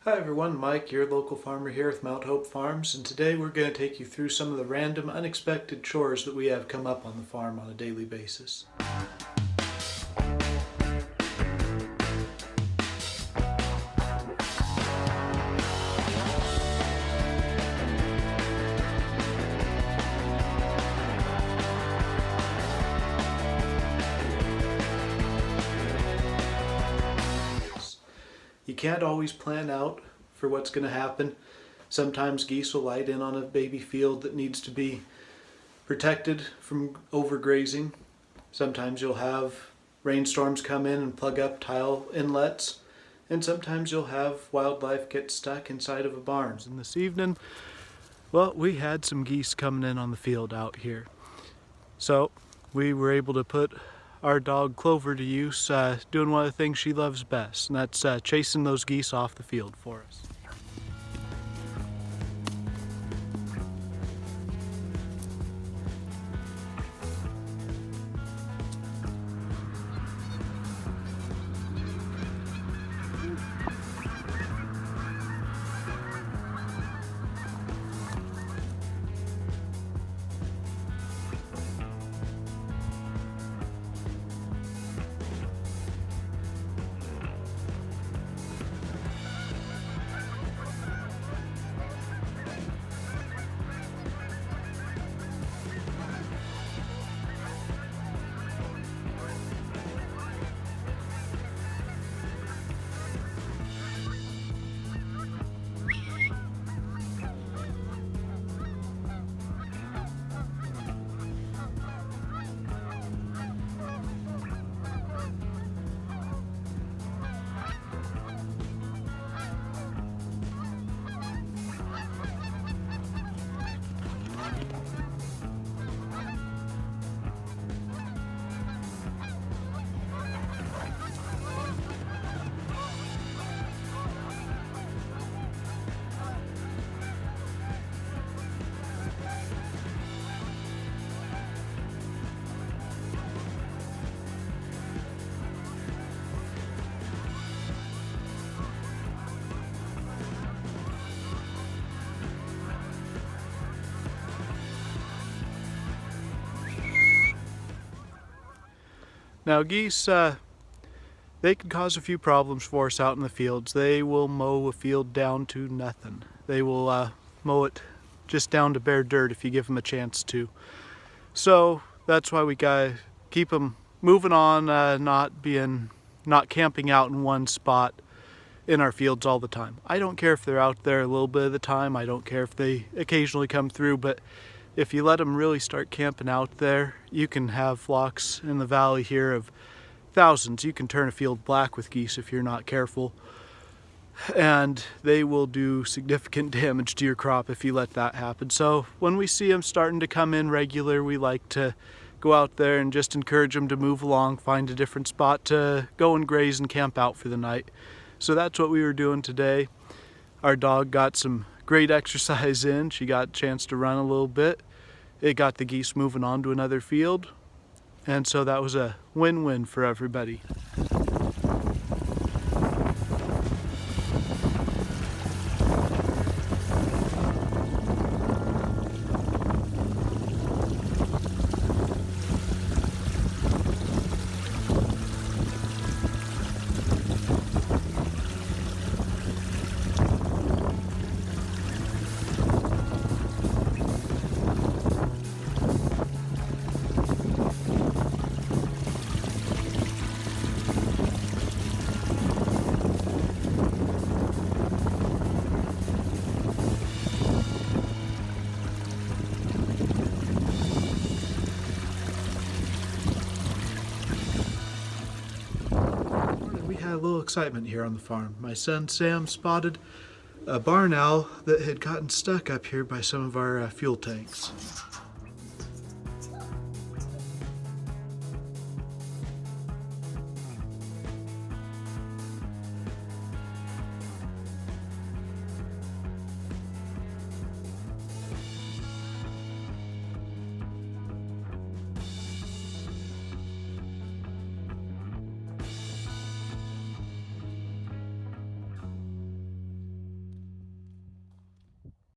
Hi everyone, Mike, your local farmer here with Mount Hope Farms, and today we're going to take you through some of the random, unexpected chores that we have come up on the farm on a daily basis. You can't always plan out for what's going to happen. Sometimes geese will light in on a baby field that needs to be protected from overgrazing. Sometimes you'll have rainstorms come in and plug up tile inlets. And sometimes you'll have wildlife get stuck inside of a barn. And this evening, well, we had some geese coming in on the field out here. So we were able to put our dog Clover to use, doing one of the things she loves best, and that's chasing those geese off the field for us. Now geese, they can cause a few problems for us out in the fields. They will mow a field down to nothing. They will mow it just down to bare dirt if you give them a chance to. So that's why we gotta keep them moving on, not camping out in one spot in our fields all the time. I don't care if they're out there a little bit of the time. I don't care if they occasionally come through, but if you let them really start camping out there, you can have flocks in the valley here of thousands. You can turn a field black with geese if you're not careful, and they will do significant damage to your crop if you let that happen. So when we see them starting to come in regular, we like to go out there and just encourage them to move along, find a different spot to go and graze and camp out for the night. So that's what we were doing today. Our dog got some great exercise in. She got a chance to run a little bit. It got the geese moving on to another field, and so that was a win-win for everybody. A little excitement here on the farm. My son Sam spotted a barn owl that had gotten stuck up here by some of our fuel tanks.